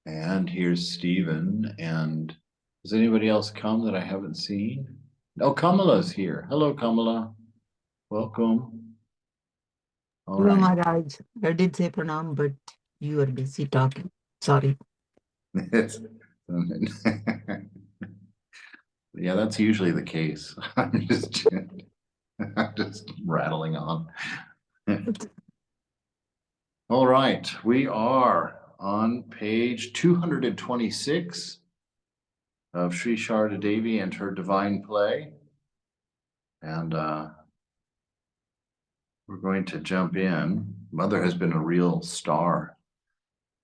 And here's Stephen. And does anybody else come that I haven't seen? Oh, Kamala's here. Hello, Kamala. Welcome. All Hello, right. Maharaj. I did say pranam, but you are busy talking. Sorry. It's, yeah, that's usually the case. I'm just rattling on. All right, we are on page 226 of Sri Sarada Devi and her divine play. And we're going to jump in. Mother has been a real star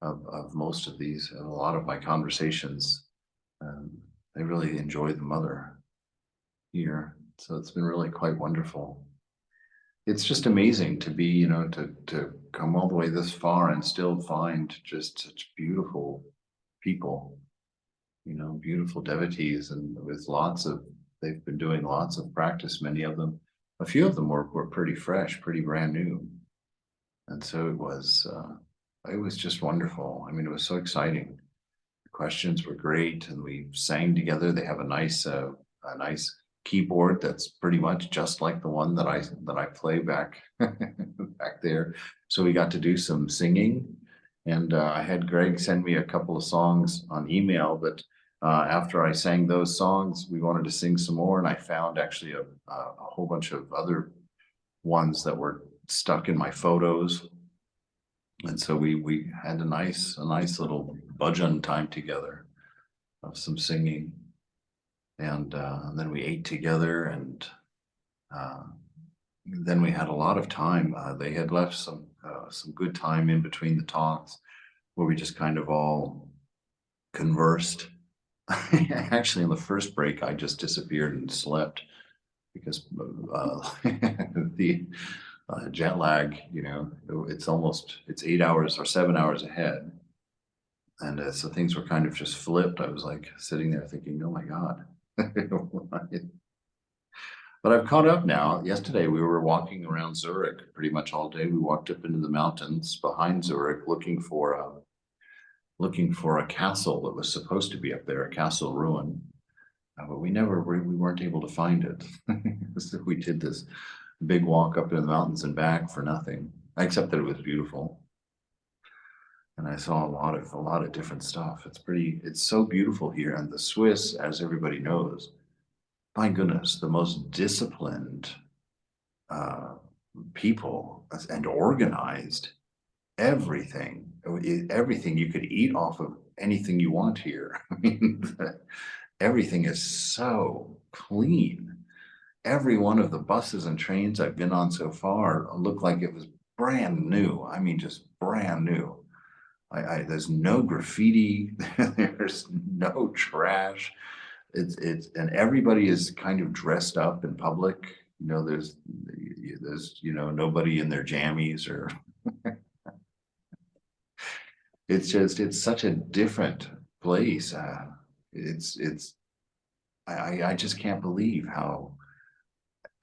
of most of these, and a lot of my conversations. They really enjoy the mother here. So it's been really quite wonderful. It's just amazing to be, to come all the way this far and still find just such beautiful people, beautiful devotees, and with they've been doing lots of practice, many of them. A few of them were pretty fresh, pretty brand new. And so it was just wonderful. I mean, it was so exciting. The questions were great, and we sang together. They have a nice keyboard that's pretty much just like the one that I play back back there. So we got to do some singing, and I had Greg send me a couple of songs on email. But after I sang those songs, we wanted to sing some more, and I found actually a whole bunch of other ones that were stuck in my photos, and so we had a nice little bhajan time together of some singing, and then we ate together, and uh, then we had a lot of time. They had left some good time in between the talks where we just kind of all conversed. Actually, in the first break, I just disappeared and slept because the jet lag, it's 8 hours or 7 hours ahead. And so things were kind of just flipped. I was like sitting there thinking, oh my God. But I've caught up now. Yesterday we were walking around Zurich pretty much all day. We walked up into the mountains behind Zurich looking for a castle that was supposed to be up there, a castle ruin. But we weren't able to find it. So we did this big walk up in the mountains and back for nothing, except that it was beautiful. And I saw a lot of different stuff. It's so beautiful here. And the Swiss, as everybody knows, my goodness, the most disciplined uh, people and organized. Everything you could eat off of anything you want here. I mean, everything is so clean. Every one of the buses and trains I've been on so far looked like it was brand new. I mean, just brand new. There's no graffiti, there's no trash. And everybody is kind of dressed up in public. There's nobody in their jammies, or it's such a different place. It's I just can't believe how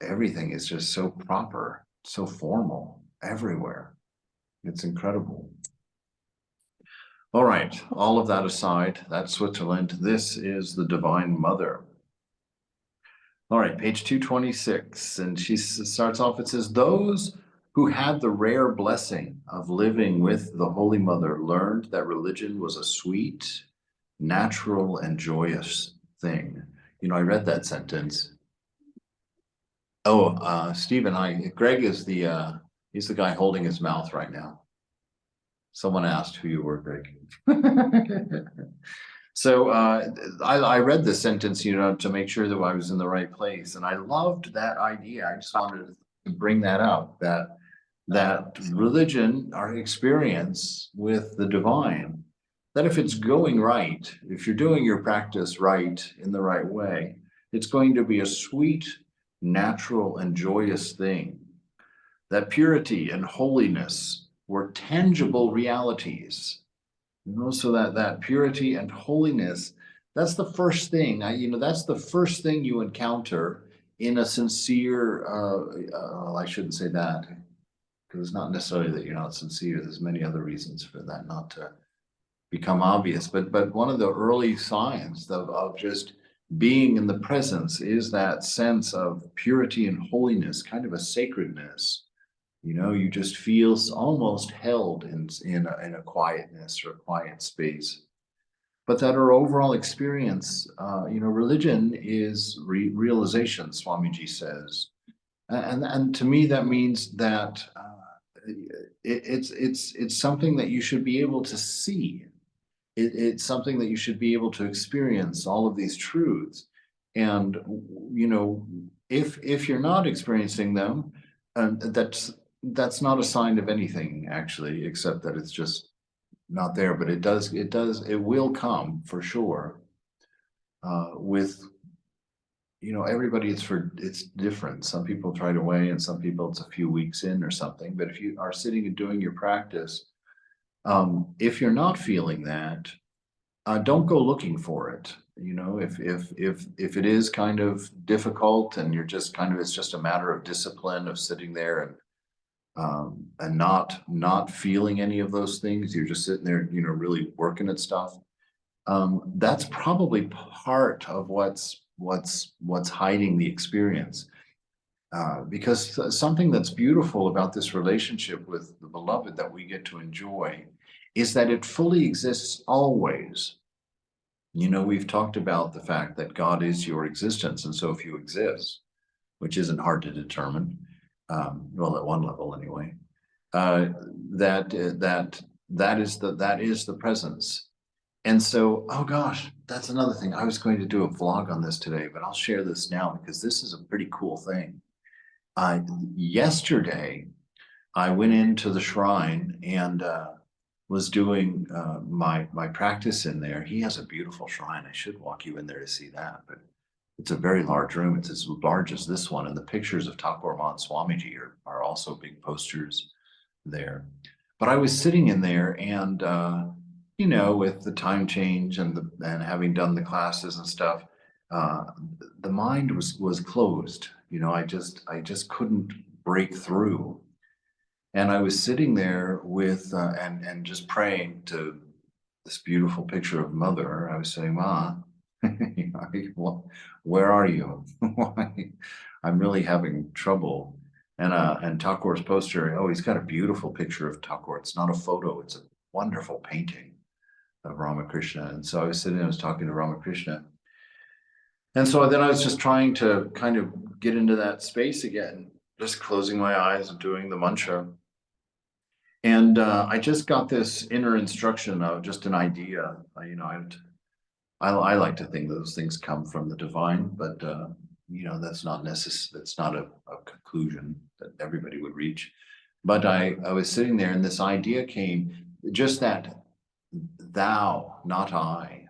everything is just so proper, so formal everywhere. It's incredible. All right, all of that aside, that's Switzerland. This is the Divine Mother. All right, page 226. And she starts off, it says, those who had the rare blessing of living with the Holy Mother learned that religion was a sweet, natural, and joyous thing. I read that sentence. Oh, Stephen, Greg is he's the guy holding his mouth right now. Someone asked who you were, Greg. So I read this sentence, to make sure that I was in the right place, and I loved that idea. I just wanted to bring that up, that religion, our experience with the divine, that if it's going right, if you're doing your practice right in the right way, it's going to be a sweet, natural, and joyous thing. That purity and holiness were tangible realities. So that purity and holiness, that's the first thing. That's the first thing you encounter in a sincere. I shouldn't say that, because it's not necessarily that you're not sincere. There's many other reasons for that not to become obvious. But one of the early signs of just being in the presence is that sense of purity and holiness, kind of a sacredness. You know, you just feel almost held in a quietness or a quiet space. But that our overall experience, religion is realization, Swamiji says, and to me that means that it's something that you should be able to see. It's something that you should be able to experience all of these truths, and you know, if you're not experiencing them, that's not a sign of anything actually, except that it's just not there. But it will come for sure. With everybody, it's different. Some people try to weigh, and some people it's a few weeks in or something. But if you are sitting and doing your practice, if you're not feeling that, don't go looking for it. You know, if it is kind of difficult and you're just kind of, it's just a matter of discipline of sitting there and not feeling any of those things. You're just sitting there, really working at stuff. That's probably part of what's hiding the experience. Because something that's beautiful about this relationship with the beloved that we get to enjoy is that it fully exists always. We've talked about the fact that God is your existence. And so if you exist, which isn't hard to determine, well, at one level anyway, uh, that is the presence. And so, oh gosh, that's another thing. I was going to do a vlog on this today, but I'll share this now because this is a pretty cool thing. Yesterday, I went into the shrine and was doing my practice in there. He has a beautiful shrine. I should walk you in there to see that, but it's a very large room. It's as large as this one, and the pictures of Thakur Swamiji are also big posters there. But I was sitting in there, and with the time change and having done the classes and stuff, uh, the mind was closed. I just couldn't break through. And I was sitting there with and just praying to this beautiful picture of Mother. I was saying, Ma, where are you? Why? I'm really having trouble. And Thakur's poster, oh, he's got a beautiful picture of Thakur. It's not a photo, it's a wonderful painting of Ramakrishna. And so I was sitting, I was talking to Ramakrishna. And so then I was just trying to kind of get into that space again, just closing my eyes and doing the mantra. And I just got this inner instruction of just an idea. I like to think those things come from the divine, but that's not necessary. That's not a conclusion that everybody would reach. But I was sitting there, and this idea came, just that thou, not I,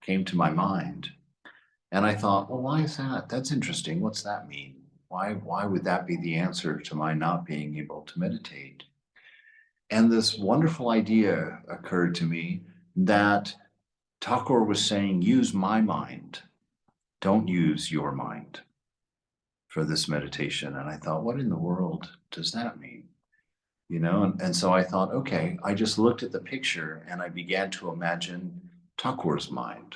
came to my mind. And I thought, well, why is that? That's interesting. What's that mean? Why would that be the answer to my not being able to meditate? And this wonderful idea occurred to me that Thakur was saying, use my mind, don't use your mind for this meditation. And I thought, what in the world does that mean? And so I thought, okay, I just looked at the picture and I began to imagine Thakur's mind,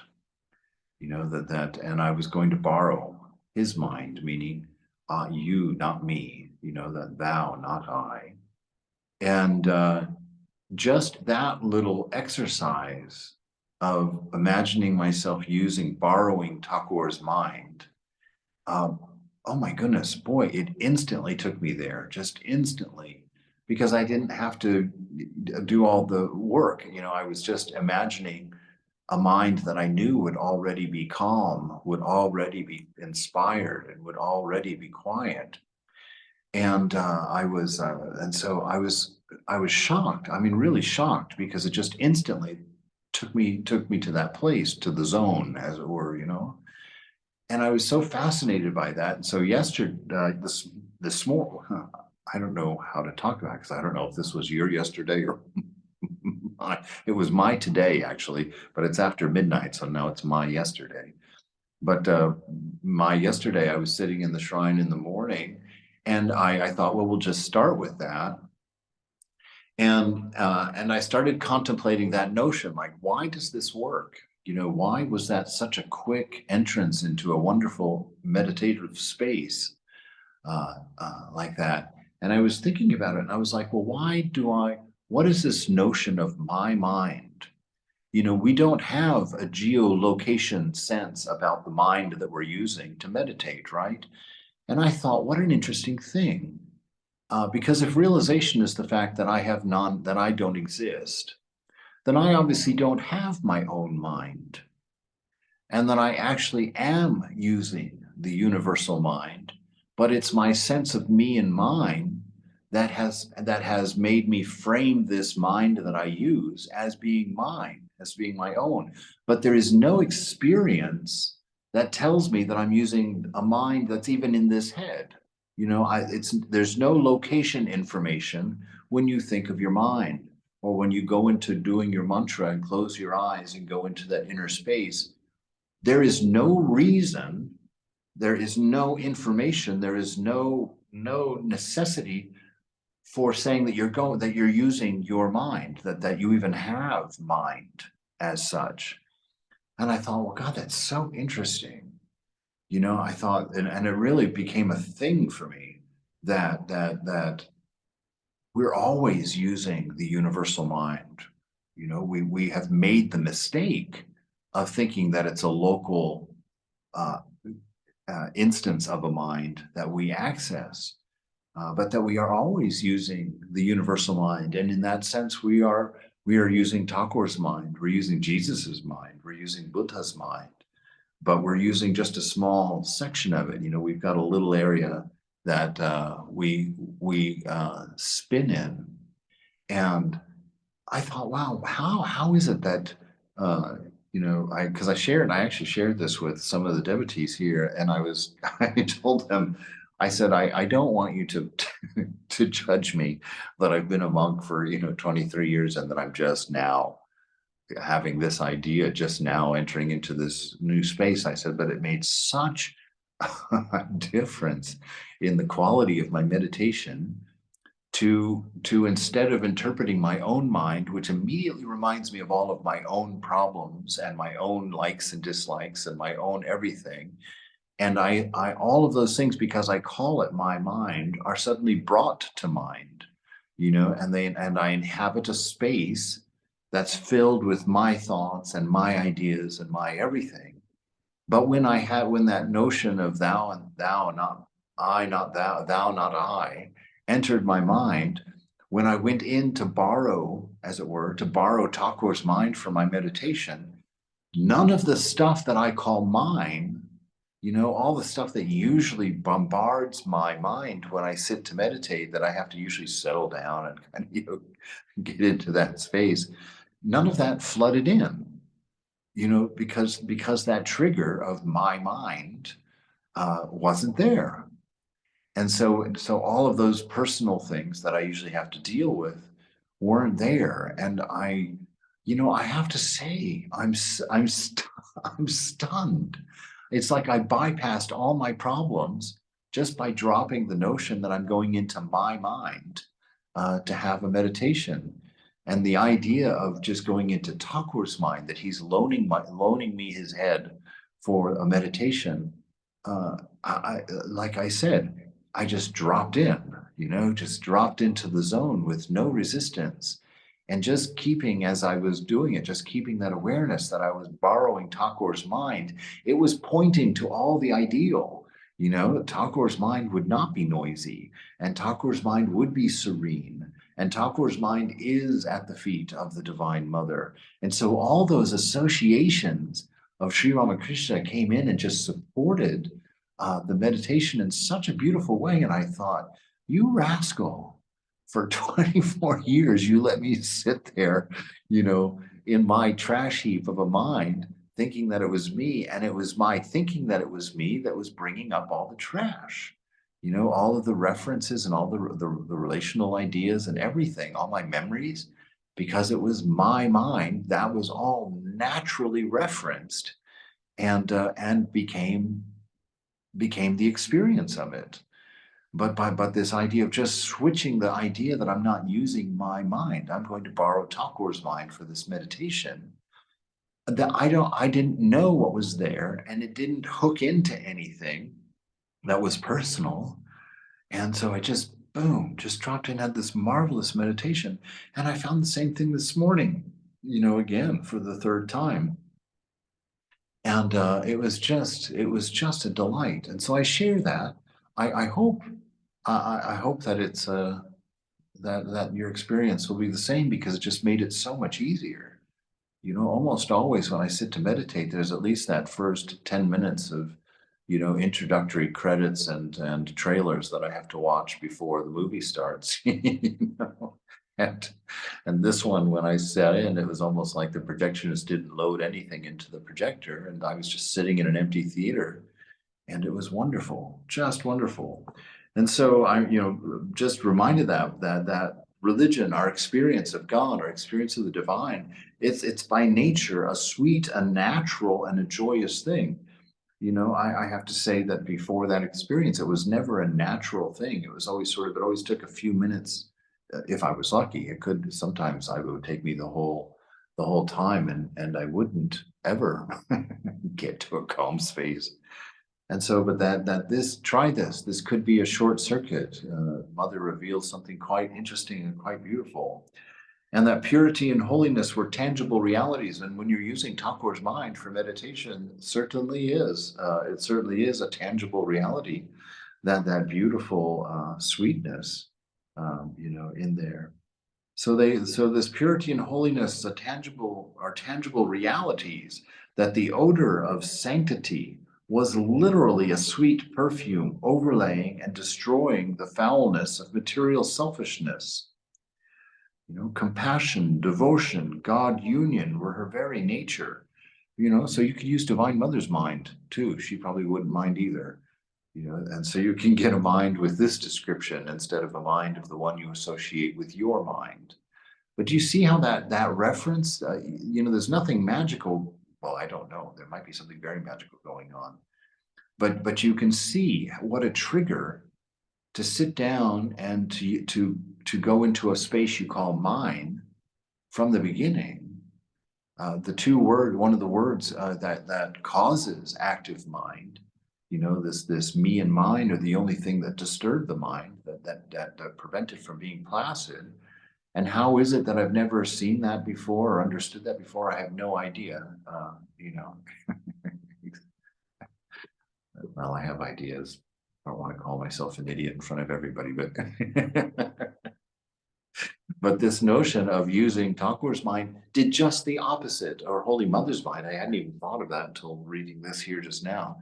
and I was going to borrow his mind, meaning you, not me, that thou, not I. And just that little exercise of imagining myself borrowing Thakur's mind, oh my goodness, boy, it instantly took me there, just instantly, because I didn't have to do all the work. I was just imagining a mind that I knew would already be calm, would already be inspired, and would already be quiet. And I was shocked. I mean, really shocked, because it just instantly took me to that place, to the zone, as it were. And I was so fascinated by that. And so yesterday, this morning, I don't know how to talk about it, because I don't know if this was your yesterday or it was my today, actually, but it's after midnight, so now it's my yesterday. But my yesterday, I was sitting in the shrine in the morning, and I thought, well, we'll just start with that. And I started contemplating that notion, like, why does this work? You know, why was that such a quick entrance into a wonderful meditative space like that? And I was thinking about it, and I was like, well, what is this notion of my mind? You know, we don't have a geolocation sense about the mind that we're using to meditate, right? And I thought, what an interesting thing. Because if realization is the fact that that I don't exist, then I obviously don't have my own mind. And that I actually am using the universal mind, but it's my sense of me and mine that has made me frame this mind that I use as being mine, as being my own. But there is no experience that tells me that I'm using a mind that's even in this head. You know, there's no location information when you think of your mind, or when you go into doing your mantra and close your eyes and go into that inner space. There is no reason, there is no information, there is no necessity for saying that you're using your mind, that you even have mind as such. And I thought, well, God, that's so interesting. You know, I thought, and it really became a thing for me that we're always using the universal mind. You know, we have made the mistake of thinking that it's a local uh, instance of a mind that we access, but that we are always using the universal mind. And in that sense, we are using Thakur's mind, we're using Jesus's mind, we're using Buddha's mind, but we're using just a small section of it. You know, we've got a little area that we spin in. And I thought, wow, how is it that you know, I actually shared this with some of the devotees here, and I told them, I said, I don't want you to to judge me that I've been a monk for, you know, 23 years and that I'm just now having this idea, just now entering into this new space. I said, but it made such a difference in the quality of my meditation to instead of interpreting my own mind, which immediately reminds me of all of my own problems and my own likes and dislikes and my own everything. And I all of those things, because I call it my mind, are suddenly brought to mind, you know, and I inhabit a space that's filled with my thoughts and my ideas and my everything. But when that notion of thou and thou, not I, not thou, thou, not I, entered my mind, when I went in to borrow, as it were, to borrow Thakur's mind for my meditation, none of the stuff that I call mine, you know, all the stuff that usually bombards my mind when I sit to meditate, that I have to usually settle down and kind of, you know, get into that space, none of that flooded in, you know, because that trigger of my mind wasn't there. And so all of those personal things that I usually have to deal with weren't there. And you know, I have to say, I'm stunned. It's like I bypassed all my problems just by dropping the notion that I'm going into my mind to have a meditation. And the idea of just going into Thakur's mind, that he's loaning me his head for a meditation. Like I said, I just dropped in, you know, just dropped into the zone with no resistance. And just keeping, as I was doing it, just keeping that awareness that I was borrowing Thakur's mind, it was pointing to all the ideal. You know, Thakur's mind would not be noisy, and Thakur's mind would be serene, and Thakur's mind is at the feet of the Divine Mother. And so all those associations of Sri Ramakrishna came in and just supported the meditation in such a beautiful way. And I thought, you rascal, for 24 years, you let me sit there, you know, in my trash heap of a mind, thinking that it was me. And it was my thinking that it was me that was bringing up all the trash, you know, all of the references and all the relational ideas and everything, all my memories, because it was my mind that was all naturally referenced and became the experience of it. but this idea of just switching the idea that I'm not using my mind. I'm going to borrow Takur's mind for this meditation. That I didn't know what was there, and it didn't hook into anything that was personal. And so I just, boom, just dropped in, had this marvelous meditation. And I found the same thing this morning, again for the third time. And it was just a delight. And so I share that. I hope, I hope that it's that your experience will be the same, because it just made it so much easier. Almost always when I sit to meditate, there's at least that first 10 minutes of, introductory credits and trailers that I have to watch before the movie starts. And and this one, when I sat in, it was almost like the projectionist didn't load anything into the projector, and I was just sitting in an empty theater, and it was wonderful, just wonderful. And so I, just reminded that religion, our experience of God, our experience of the divine, it's by nature a sweet, a natural, and a joyous thing. I have to say that before that experience, it was never a natural thing. It was always it always took a few minutes. If I was lucky, it could sometimes I would take me the whole time, and I wouldn't ever get to a calm space. And so, but that try this. This could be a short circuit. Mother reveals something quite interesting and quite beautiful. And that purity and holiness were tangible realities. And when you're using Takur's mind for meditation, it certainly is a tangible reality, that beautiful sweetness, in there. So this purity and holiness are tangible realities, that the odor of sanctity was literally a sweet perfume overlaying and destroying the foulness of material selfishness. Compassion, devotion, God union were her very nature. So you could use Divine Mother's mind too. She probably wouldn't mind either. And so you can get a mind with this description instead of a mind of the one you associate with your mind. But do you see how that reference, there's nothing magical. Well, I don't know. There might be something very magical going on. But you can see what a trigger to sit down and to go into a space you call mine from the beginning. One of the words that causes active mind, this me and mine are the only thing that disturb the mind, that prevent it from being placid. And how is it that I've never seen that before or understood that before? I have no idea. Well, I have ideas. I don't want to call myself an idiot in front of everybody, but but this notion of using Takur's mind did just the opposite, or Holy Mother's mind. I hadn't even thought of that until reading this here just now.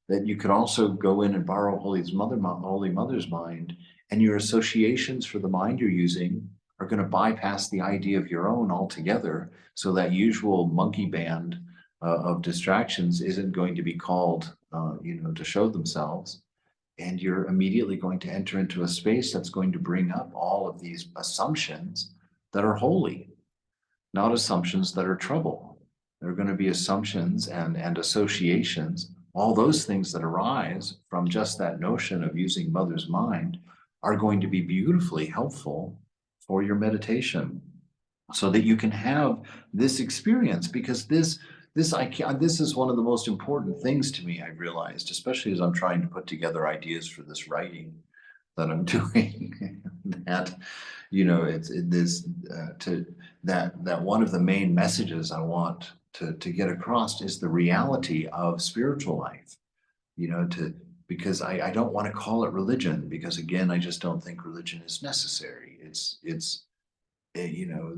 That you could also go in and borrow Holy Mother's mind, and your associations for the mind you're using are going to bypass the idea of your own altogether. So that usual monkey band of distractions isn't going to be called, to show themselves. And you're immediately going to enter into a space that's going to bring up all of these assumptions that are holy, not assumptions that are trouble. There are going to be assumptions and associations. All those things that arise from just that notion of using Mother's mind are going to be beautifully helpful for your meditation, so that you can have this experience. Because this is one of the most important things to me, I've realized, especially as I'm trying to put together ideas for this writing that I'm doing. That that one of the main messages I want to get across is the reality of spiritual life. Because I don't want to call it religion, because again, I just don't think religion is necessary. It's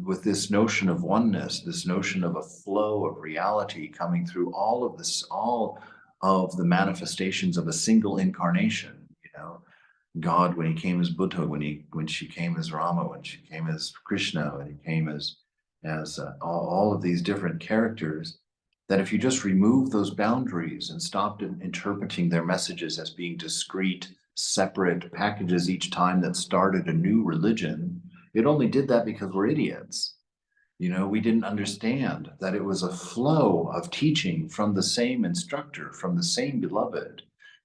with this notion of oneness, this notion of a flow of reality coming through all of the manifestations of a single incarnation. God, when he came as Buddha, when she came as Rama, when she came as Krishna, when he came as all of these different characters, that if you just remove those boundaries and stopped interpreting their messages as being discrete, separate packages each time that started a new religion, it only did that because we're idiots. We didn't understand that it was a flow of teaching from the same instructor, from the same beloved,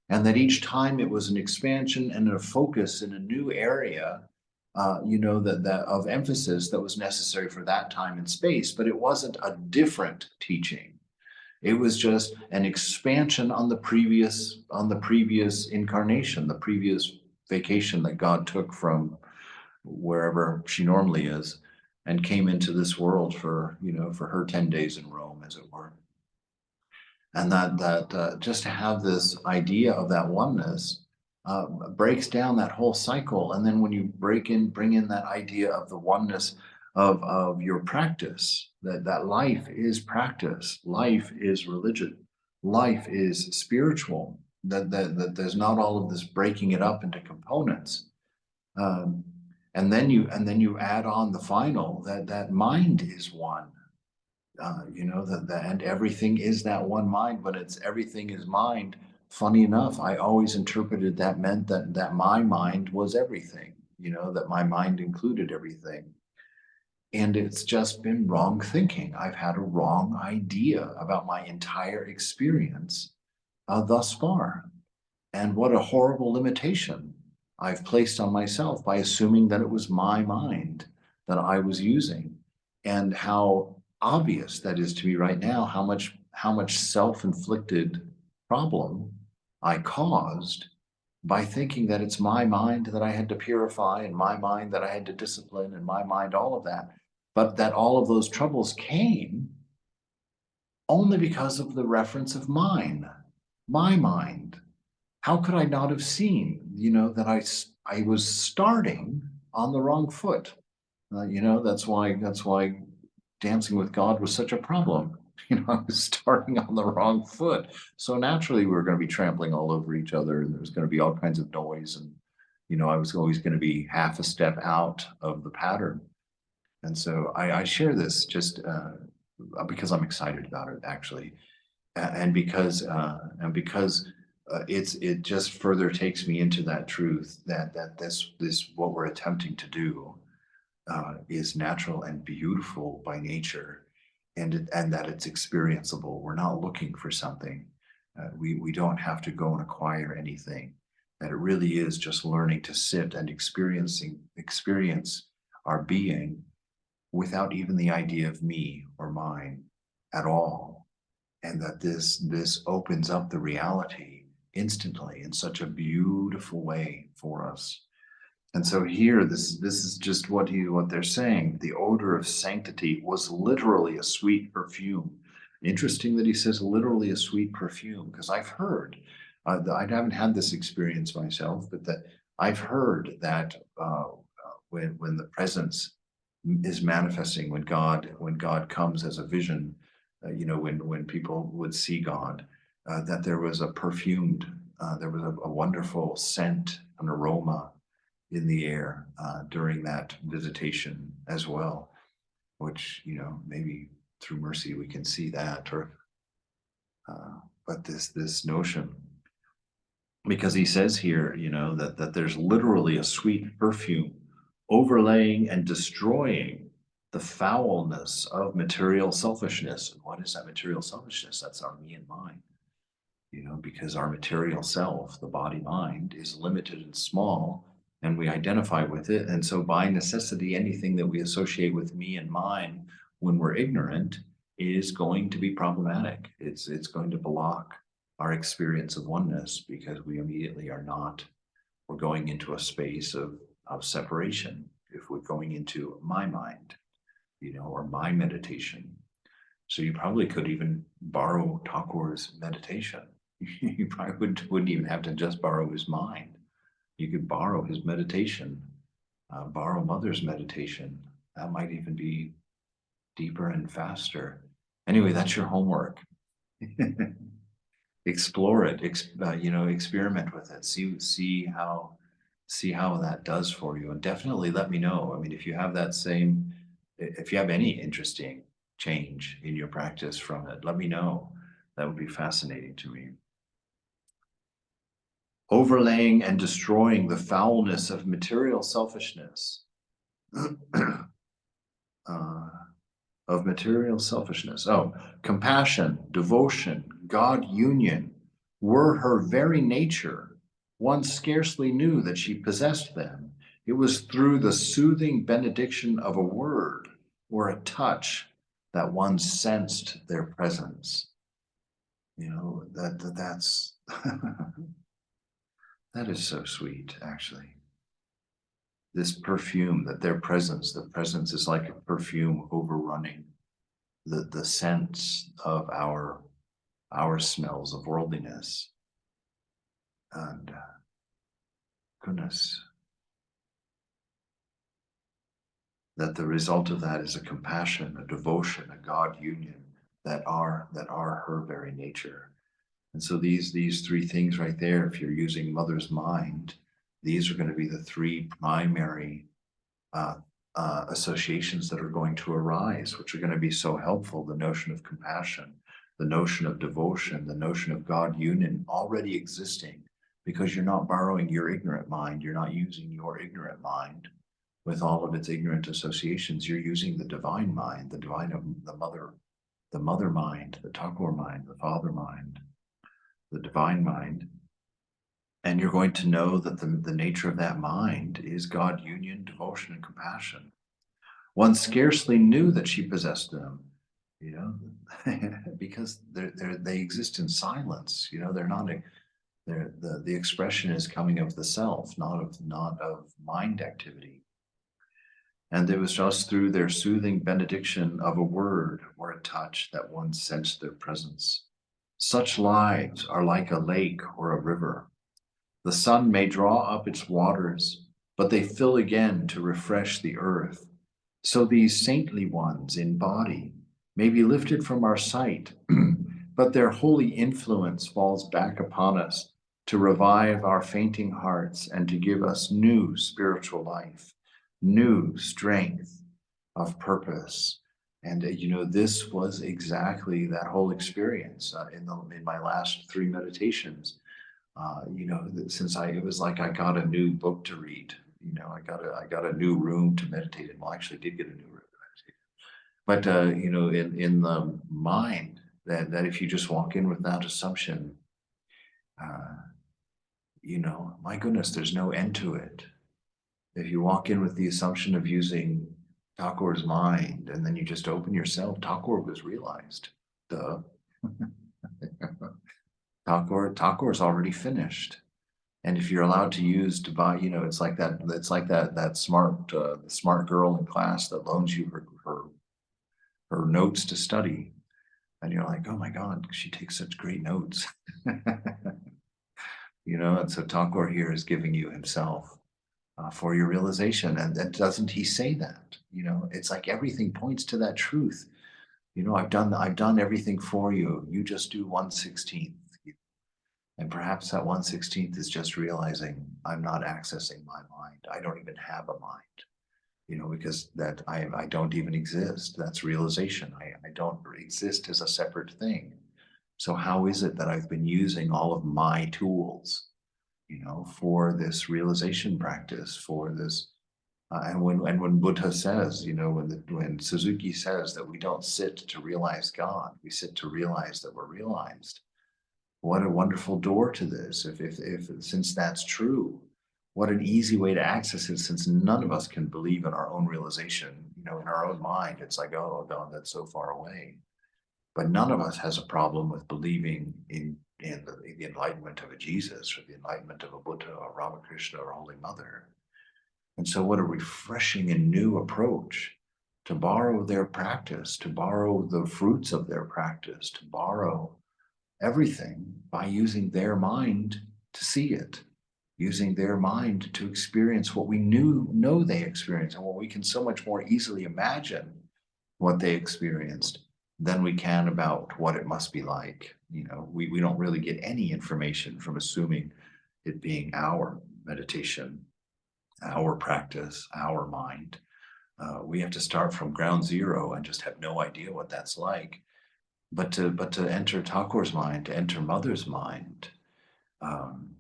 and that each time it was an expansion and a focus in a new area, you know, that of emphasis that was necessary for that time and space, but it wasn't a different teaching. It was just an expansion on the previous incarnation, the previous vacation that God took from wherever she normally is and came into this world for, you know, for her 10 days in Rome, as it were. And that just to have this idea of that oneness breaks down that whole cycle. And then when you bring in that idea of the oneness of your practice, that life is practice, life is religion, life is spiritual, that there's not all of this breaking it up into components. Um, and then you add on the final that mind is one. You know, and everything is that one mind. When it's everything is mind, funny enough, I always interpreted that meant that my mind was everything, you know, that my mind included everything. And it's just been wrong thinking. I've had a wrong idea about my entire experience thus far. And what a horrible limitation I've placed on myself by assuming that it was my mind that I was using, and how obvious that is to me right now, how much self-inflicted problem I caused by thinking that it's my mind that I had to purify, and my mind that I had to discipline, and my mind, all of that. But that all of those troubles came only because of the reference of mine, my mind. How could I not have seen, you know, that I was starting on the wrong foot? You know, that's why dancing with God was such a problem. You know, I was starting on the wrong foot. So naturally, we were going to be trampling all over each other, and there was going to be all kinds of noise. And, you know, I was always going to be half a step out of the pattern. And so I share this just because I'm excited about it, actually, and because it just further takes me into that truth that this what we're attempting to do is natural and beautiful by nature, and that it's experienceable. We're not looking for something. We don't have to go and acquire anything. That it really is just learning to sit and experience our being without even the idea of me or mine at all, and that this opens up the reality instantly in such a beautiful way for us. And so here, this is just what they're saying. The odor of sanctity was literally a sweet perfume. Interesting that he says literally a sweet perfume, because I've heard, I haven't had this experience myself, but that I've heard that when the presence is manifesting, when God comes as a vision, you know, when people would see God, that there was a perfumed, there was a wonderful scent, an aroma in the air during that visitation as well, which, you know, maybe through mercy we can see that, or but this notion, because he says here, you know, that there's literally a sweet perfume overlaying and destroying the foulness of material selfishness. And what is that material selfishness? That's our me and mine, you know, because our material self, the body mind, is limited and small, and we identify with it. And so by necessity, anything that we associate with me and mine when we're ignorant is going to be problematic. It's going to block our experience of oneness, because we immediately are not, we're going into a space of separation if we're going into my mind, you know, or my meditation. So you probably could even borrow Thakur's meditation. You probably wouldn't even have to just borrow his mind. You could borrow his meditation, borrow Mother's meditation. That might even be deeper and faster. Anyway, that's your homework. Explore it, you know, experiment with it. See how that does for you, and definitely let me know. I mean, if you have that same, if you have any interesting change in your practice from it, let me know. That would be fascinating to me. Overlaying and destroying the foulness of material selfishness, of material selfishness. Oh, compassion, devotion, God union, were her very nature, one scarcely knew that she possessed them. It was through the soothing benediction of a word or a touch that one sensed their presence. You know, that's that is so sweet, actually. This perfume, that their presence, the presence is like a perfume overrunning the sense of our smells of worldliness. And goodness, that the result of that is a compassion, a devotion, a God union that are her very nature. And so these three things right there, if you're using mother's mind, these are going to be the three primary uh, associations that are going to arise, which are going to be so helpful. The notion of compassion, the notion of devotion, the notion of God union already existing, because you're not borrowing your ignorant mind. You're not using your ignorant mind with all of its ignorant associations. You're using the divine mind, the divine of the mother mind, the Thakur mind, the father mind, the divine mind. And you're going to know that the nature of that mind is God union, devotion, and compassion. One scarcely knew that she possessed them, you know, because they exist in silence. You know, they're not the expression is coming of the self, not of mind activity. And it was just through their soothing benediction of a word or a touch that one sensed their presence. Such lives are like a lake or a river. The sun may draw up its waters, but they fill again to refresh the earth. So these saintly ones in body may be lifted from our sight, but their holy influence falls back upon us to revive our fainting hearts and to give us new spiritual life, new strength of purpose. And you know, this was exactly that whole experience in my last three meditations. You know, since it was like I got a new book to read. You know, I got a new room to meditate in. Well, I actually did get a new room to meditate. But you know, in the mind that if you just walk in with that assumption, uh, you know, my goodness, there's no end to it. If you walk in with the assumption of using Thakur's mind, and then you just open yourself, Thakur was realized. Duh. Thakur's already finished. And if you're allowed to use to buy, you know, it's like that smart girl in class that loans you her notes to study. And you're like, oh my God, she takes such great notes. You know, and so Thakur here is giving you himself for your realization. And doesn't he say that? You know, it's like everything points to that truth. You know, I've done everything for you. You just do 1/16. And perhaps that 1/16 is just realizing I'm not accessing my mind. I don't even have a mind, you know, because that I don't even exist. That's realization. I don't exist as a separate thing. So how is it that I've been using all of my tools, you know, for this realization practice, for this and when Buddha says, you know, when Suzuki says that we don't sit to realize God, we sit to realize that we're realized. What a wonderful door to this. If since that's true, what an easy way to access it, since none of us can believe in our own realization, you know, in our own mind. It's like, oh God, that's so far away. But none of us has a problem with believing in the enlightenment of a Jesus or the enlightenment of a Buddha or Ramakrishna or Holy Mother. And so what a refreshing and new approach to borrow their practice, to borrow the fruits of their practice, to borrow everything by using their mind to see it, using their mind to experience what we know they experienced, and what we can so much more easily imagine what they experienced than we can about what it must be like. You know, we don't really get any information from assuming it being our meditation, our practice, our mind. We have to start from ground zero and just have no idea what that's like. But to enter Thakur's mind, to enter Mother's mind, um,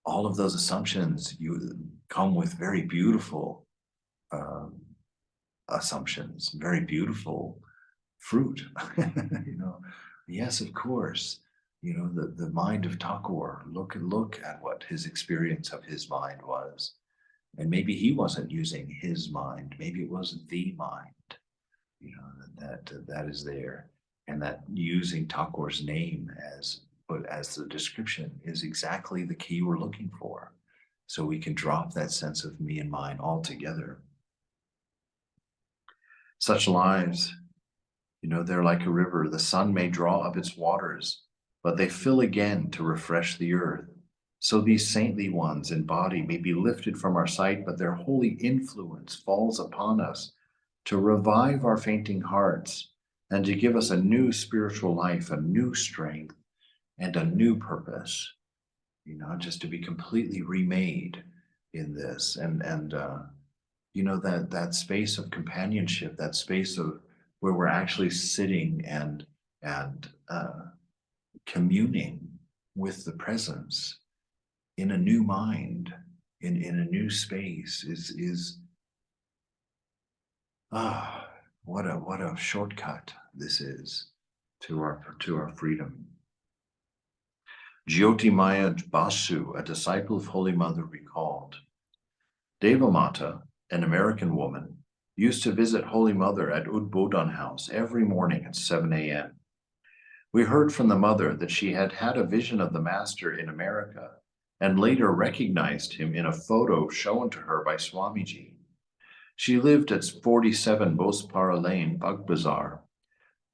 all of those assumptions you come with very beautiful um, assumptions, very beautiful fruit. You know, yes, of course. You know, the mind of Thakur, look at what his experience of his mind was. And maybe he wasn't using his mind, maybe it was the mind, you know, that is there. And that using Thakur's name as the description is exactly the key we're looking for. So we can drop that sense of me and mine altogether. Such lives, you know, they're like a river. The sun may draw up its waters, but they fill again to refresh the earth. So these saintly ones in body may be lifted from our sight, but their holy influence falls upon us to revive our fainting hearts and to give us a new spiritual life, a new strength, and a new purpose, you know, just to be completely remade in this. And you know, that space of companionship, that space of where we're actually sitting and communing with the presence in a new mind, in a new space is what a shortcut this is to our freedom. Jyotimaya Basu, a disciple of Holy Mother, recalled, Devamata, an American woman, used to visit Holy Mother at Udbodhan House every morning at 7 a.m. We heard from the mother that she had had a vision of the Master in America and later recognized him in a photo shown to her by Swamiji. She lived at 47 Bospara Lane, Bagbazar.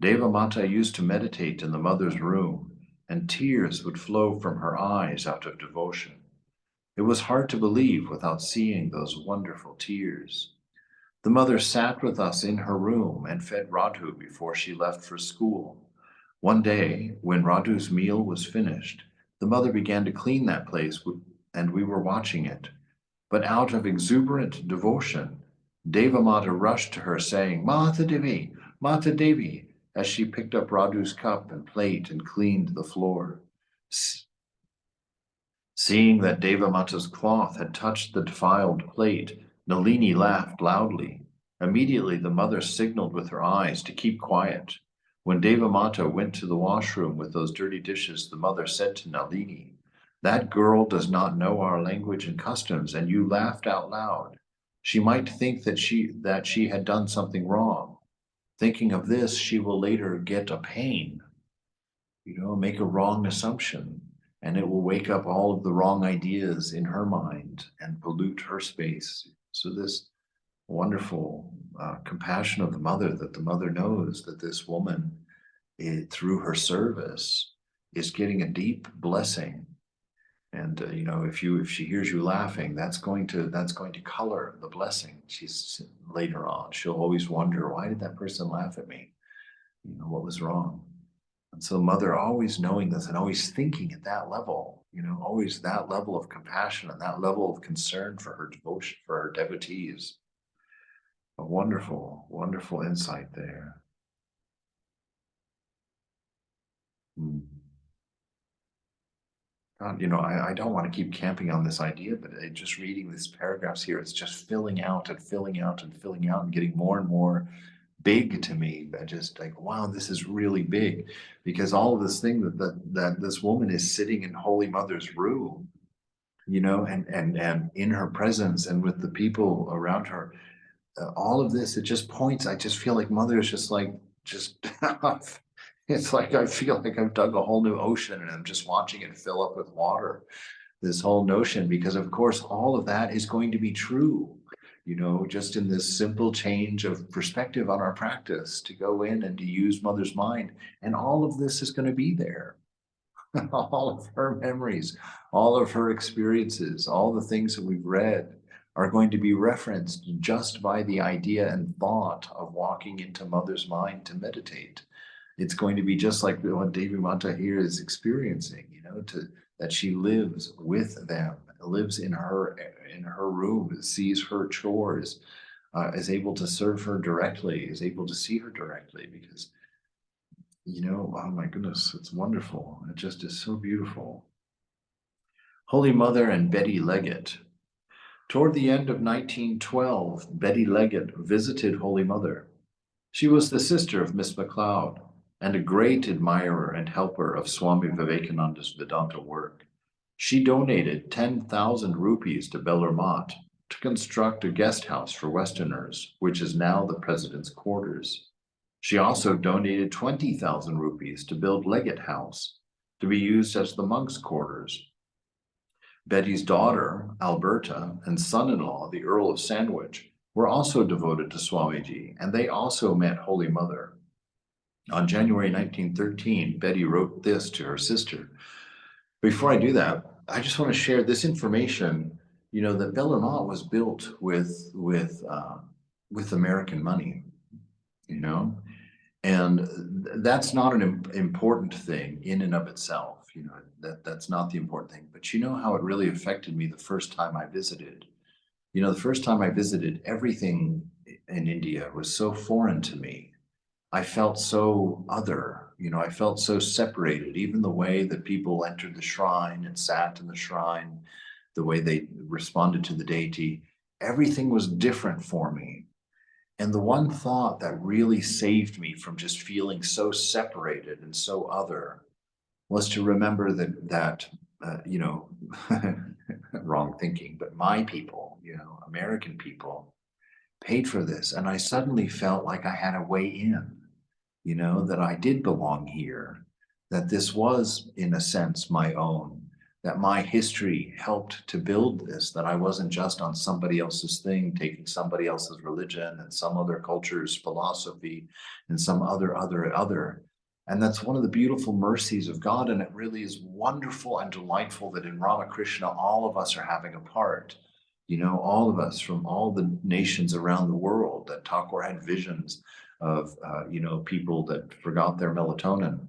Devamata used to meditate in the mother's room, and tears would flow from her eyes out of devotion. It was hard to believe without seeing those wonderful tears. The mother sat with us in her room and fed Radhu before she left for school. One day, when Radhu's meal was finished, the mother began to clean that place, and we were watching it. But out of exuberant devotion, Devamata rushed to her, saying, Mata Devi, as she picked up Radhu's cup and plate and cleaned the floor. Seeing that Devamata's cloth had touched the defiled plate, Nalini laughed loudly. Immediately the mother signaled with her eyes to keep quiet. When Devamata went to the washroom with those dirty dishes, the mother said to Nalini, That girl does not know our language and customs, and you laughed out loud. She might think that she had done something wrong. Thinking of this, she will later get a pain, you know, make a wrong assumption, and it will wake up all of the wrong ideas in her mind and pollute her space. So this wonderful compassion of the mother, that the mother knows that this woman, through her service, is getting a deep blessing. And you know, if she hears you laughing, that's going to color the blessing. She's later on, she'll always wonder, why did that person laugh at me? You know, what was wrong? And so mother always knowing this and always thinking at that level, you know, always that level of compassion and that level of concern for her devotion, for her devotees. A wonderful, wonderful insight there. Mm. God, you know, I don't want to keep camping on this idea, but just reading these paragraphs here, it's just filling out and filling out and filling out and getting more and more big to me. I just like, wow, this is really big, because all of this thing that this woman is sitting in Holy Mother's room, you know, and in her presence and with the people around her, all of this, it just points. I just feel like Mother is just like, just it's like I feel like I've dug a whole new ocean and I'm just watching it fill up with water. This whole notion, because of course all of that is going to be true, you know, just in this simple change of perspective on our practice to go in and to use Mother's mind, and all of this is going to be there. All of her memories, all of her experiences, all the things that we've read are going to be referenced just by the idea and thought of walking into Mother's mind to meditate. It's going to be just like what Devi Mata here is experiencing, you know, that she lives with them, lives in her room, sees her chores, is able to serve her directly, is able to see her directly, because, you know, oh my goodness, it's wonderful. It just is so beautiful. Holy Mother and Betty Leggett. Toward the end of 1912, Betty Leggett visited Holy Mother. She was the sister of Miss McLeod. and a great admirer and helper of Swami Vivekananda's Vedanta work. She donated 10,000 rupees to Bellarmine to construct a guest house for Westerners, which is now the president's quarters. She also donated 20,000 rupees to build Leggett House, to be used as the monks' quarters. Betty's daughter, Alberta, and son-in-law, the Earl of Sandwich, were also devoted to Swamiji, and they also met Holy Mother. On January 1913, Betty wrote this to her sister. Before I do that, I just want to share this information, that Bellarmine was built with American money, and that's not an important thing in and of itself, that's not the important thing. But how it really affected me the first time I visited. The first time I visited, everything in India was so foreign to me. I felt so other, I felt so separated. Even the way that people entered the shrine and sat in the shrine, the way they responded to the deity, everything was different for me. And the one thought that really saved me from just feeling so separated and so other was to remember that wrong thinking, but my people, American people, paid for this. And I suddenly felt like I had a way in, that I did belong here, that this was, in a sense, my own, that my history helped to build this, that I wasn't just on somebody else's thing, taking somebody else's religion and some other culture's philosophy and some other. And that's one of the beautiful mercies of God. And it really is wonderful and delightful that in Ramakrishna, all of us are having a part. All of us from all the nations around the world, that Thakur had visions of, people that forgot their melatonin.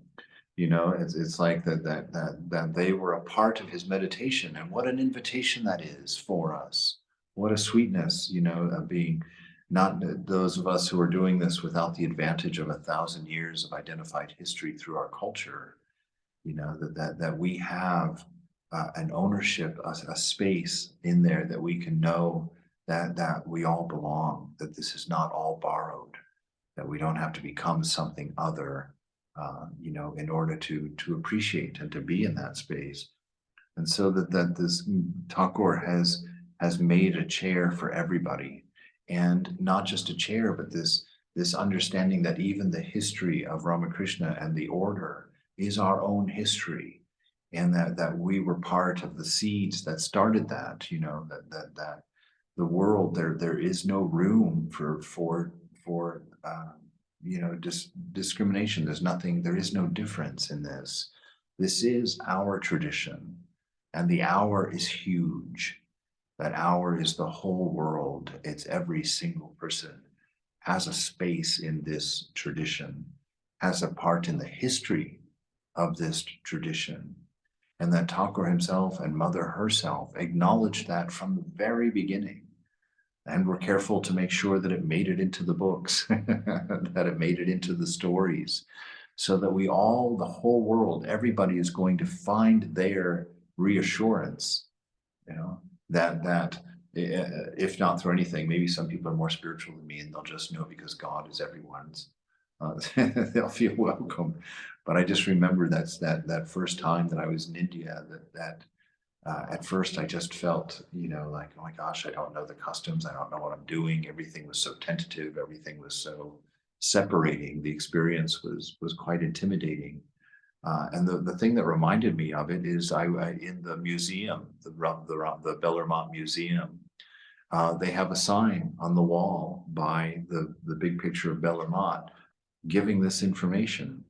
It's like that they were a part of his meditation, and what an invitation that is for us. What a sweetness, of being not those of us who are doing this without the advantage of 1,000 years of identified history through our culture. That we have an ownership, a space in there that we can know that we all belong, that this is not all borrowed, that we don't have to become something other, in order to appreciate and to be in that space. And so that this Thakur has made a chair for everybody, and not just a chair, but this understanding that even the history of Ramakrishna and the order is our own history, and that we were part of the seeds that started that, that the world, there is no room for discrimination. There is no difference in this. This is our tradition, and the hour is huge. That hour is the whole world. It's every single person has a space in this tradition, has a part in the history of this tradition. And that Thakur himself and Mother herself acknowledged that from the very beginning, and were careful to make sure that it made it into the books, that it made it into the stories, so that the whole world, everybody is going to find their reassurance, that if not through anything, maybe some people are more spiritual than me and they'll just know because God is everyone's. They'll feel welcome. But I just remember that first time that I was in India, that at first I just felt, like, oh my gosh, I don't know the customs. I don't know what I'm doing. Everything was so tentative. Everything was so separating. The experience was quite intimidating. And the thing that reminded me of it is I in the museum, the Bellarmine Museum, they have a sign on the wall by the big picture of Bellarmine giving this information,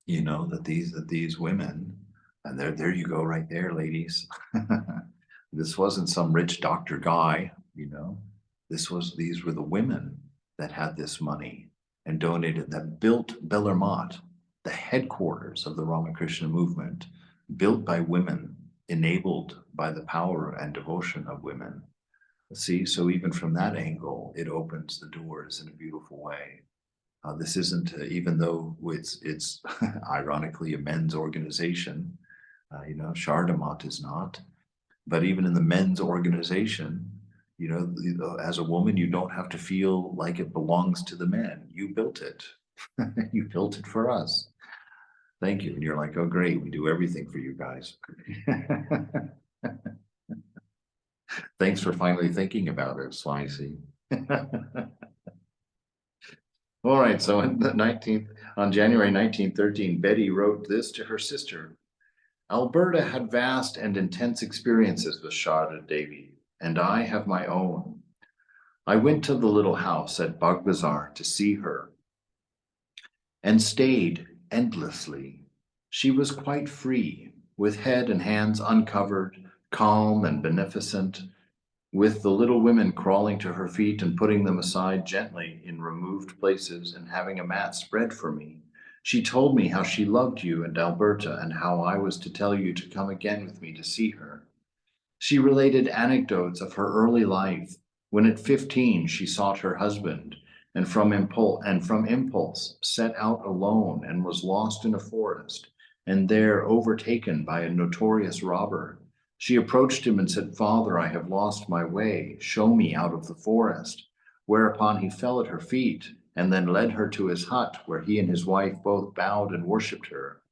that these women, and there you go right there, ladies. This wasn't some rich doctor guy, these were the women that had this money and donated, that built Bellarmine, the headquarters of the Ramakrishna movement, built by women, enabled by the power and devotion of women. See, so even from that angle, it opens the doors in a beautiful way. This isn't, even though it's ironically a men's organization, Sarada Mat is not, but even in the men's organization, as a woman, you don't have to feel like it belongs to the men. You built it. You built it for us. Thank you. And you're like, oh, great. We do everything for you guys. Thanks for finally thinking about it, Slicey. All right. So on January 1913, Betty wrote this to her sister. Alberta had vast and intense experiences with Sarada Devi, and I have my own. I went to the little house at Bug Bazaar to see her and stayed endlessly. She was quite free, with head and hands uncovered, calm and beneficent, with the little women crawling to her feet and putting them aside gently in removed places and having a mat spread for me. She told me how she loved you and Alberta and how I was to tell you to come again with me to see her. She related anecdotes of her early life, when at 15 she sought her husband and from impulse set out alone and was lost in a forest and there overtaken by a notorious robber. She approached him and said, Father, I have lost my way. Show me out of the forest. Whereupon he fell at her feet and then led her to his hut, where he and his wife both bowed and worshipped her.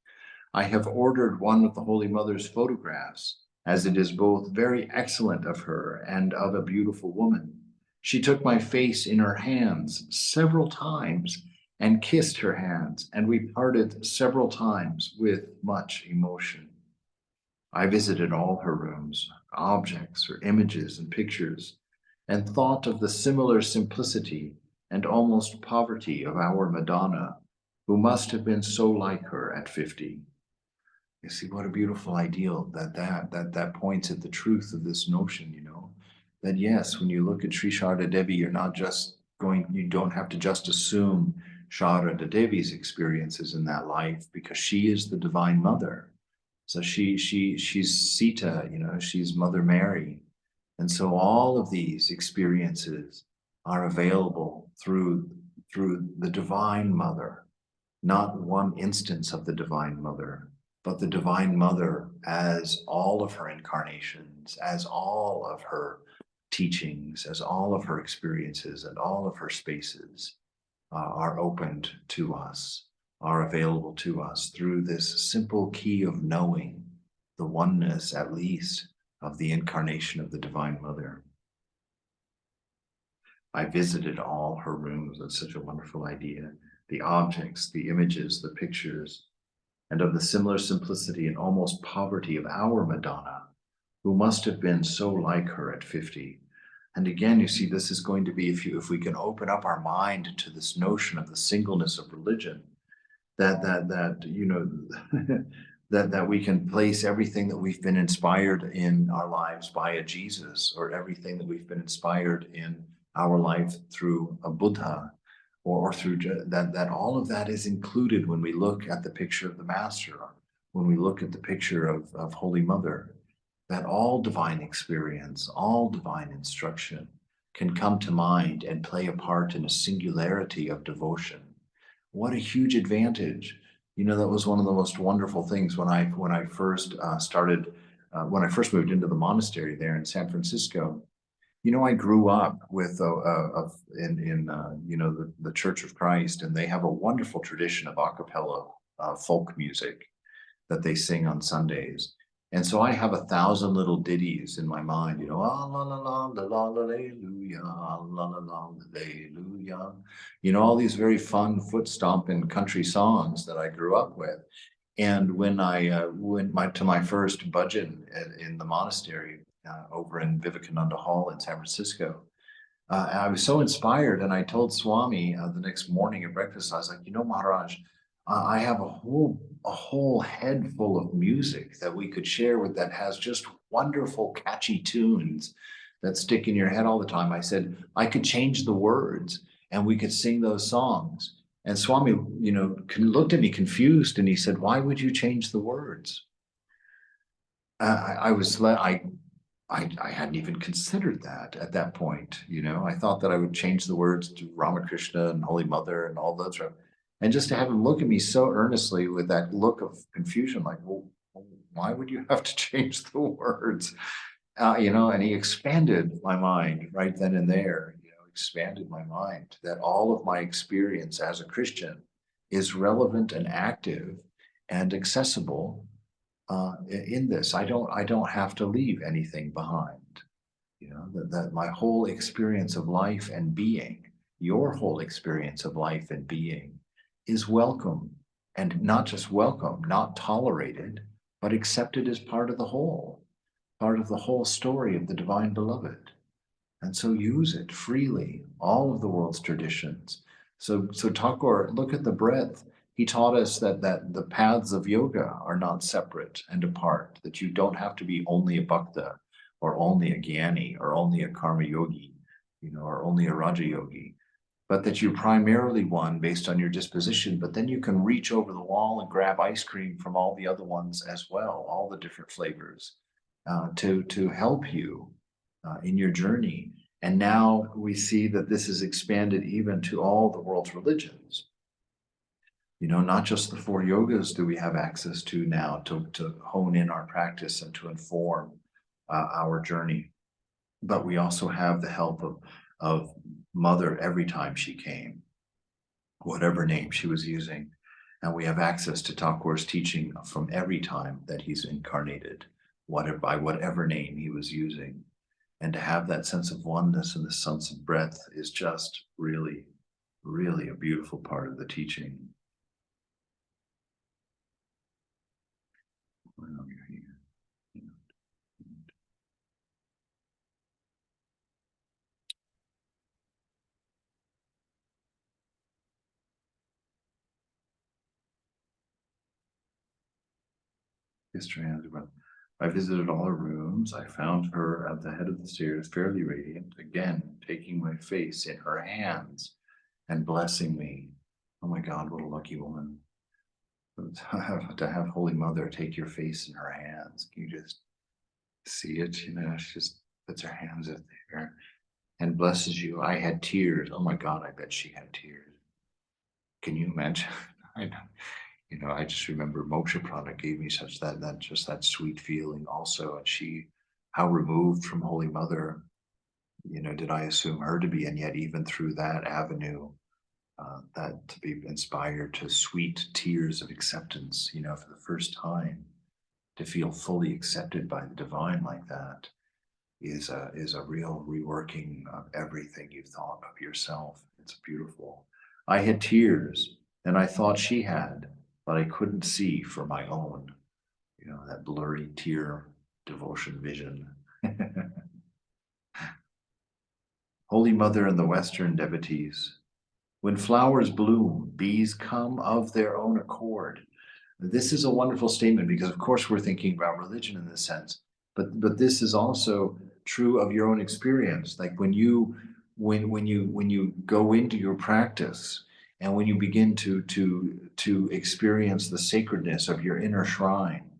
I have ordered one of the Holy Mother's photographs, as it is both very excellent of her and of a beautiful woman. She took my face in her hands several times and kissed her hands, and we parted several times with much emotion. I visited all her rooms, objects, her images and pictures, and thought of the similar simplicity and almost poverty of our Madonna, who must have been so like her at 50. You see, what a beautiful ideal that points at the truth of this notion, that yes, when you look at Sri Sharda Devi, you don't have to just assume Sharda Devi's experiences in that life, because she is the Divine Mother. So she's Sita, she's Mother Mary. And so all of these experiences are available through the Divine Mother, not one instance of the Divine Mother, but the Divine Mother as all of her incarnations, as all of her teachings, as all of her experiences and all of her spaces are opened to us, are available to us through this simple key of knowing the oneness, at least, of the incarnation of the Divine Mother. I visited all her rooms. That's such a wonderful idea. The objects, the images, the pictures, and of the similar simplicity and almost poverty of our Madonna, who must have been so like her at 50. And again, you see, this is going to be, if we can open up our mind to this notion of the singleness of religion, that that we can place everything that we've been inspired in our lives by a Jesus, or everything that we've been inspired in our life through a Buddha, or through that all of that is included when we look at the picture of the Master, when we look at the picture of Holy Mother, that all divine experience, all divine instruction can come to mind and play a part in a singularity of devotion. What a huge advantage. That was one of the most wonderful things when I first when I first moved into the monastery there in San Francisco. I grew up with the Church of Christ, and they have a wonderful tradition of a cappella folk music that they sing on Sundays. And so I have 1,000 little ditties in my mind, ah, la la la la la la hallelujah, la la la hallelujah. All these very fun foot stomping country songs that I grew up with. And when I went to my first bhajan in the monastery over in Vivekananda Hall in San Francisco, I was so inspired, and I told Swami the next morning at breakfast, I was like, Maharaj, I have a whole head full of music that we could share with, that has just wonderful, catchy tunes that stick in your head all the time. I said, I could change the words and we could sing those songs. And Swami, looked at me confused, and he said, why would you change the words? I hadn't even considered that at that point. I thought that I would change the words to Ramakrishna and Holy Mother and all those. And just to have him look at me so earnestly with that look of confusion, like, well, why would you have to change the words? And he expanded my mind right then and there, expanded my mind, that all of my experience as a Christian is relevant and active and accessible in this. I don't have to leave anything behind. You know, that my whole experience of life and being, your whole experience of life and being is welcome, and not just welcome, not tolerated, but accepted as part of the whole story of the divine beloved. And so use it freely, all of the world's traditions. So Thakur, look at the breadth. He taught us that the paths of yoga are not separate and apart, that you don't have to be only a bhakta or only a jnani or only a karma yogi, you know, or only a raja yogi, but that you're primarily one based on your disposition, but then you can reach over the wall and grab ice cream from all the other ones as well, all the different flavors, to help you in your journey. And now we see that this is expanded even to all the world's religions. You know, not just the 4 yogas do we have access to now to hone in our practice and to inform our journey, but we also have the help of Mother every time she came, whatever name she was using. And we have access to Thakur's teaching from every time that he's incarnated, by whatever name he was using. And to have that sense of oneness and the sense of breadth is just really, really a beautiful part of the teaching. I visited all her rooms. I found her at the head of the stairs, fairly radiant, again, taking my face in her hands and blessing me. Oh my God, what a lucky woman. To have Holy Mother take your face in her hands. Can you just see it? You know, she just puts her hands out there and blesses you. I had tears. Oh my God, I bet she had tears. Can you imagine? I know. You know, I just remember Moksha Prana gave me such that sweet feeling also. And how removed from Holy Mother, you know, did I assume her to be? And yet even through that avenue, that to be inspired to sweet tears of acceptance, you know, for the first time, to feel fully accepted by the divine like that is a real reworking of everything you've thought of yourself. It's beautiful. I had tears and I thought she had, but I couldn't see for my own, you know, that blurry tear devotion vision. Holy Mother and the Western devotees. When flowers bloom, bees come of their own accord. This is a wonderful statement because, of course, we're thinking about religion in this sense, but this is also true of your own experience. Like when you go into your practice and when you begin to experience the sacredness of your inner shrine,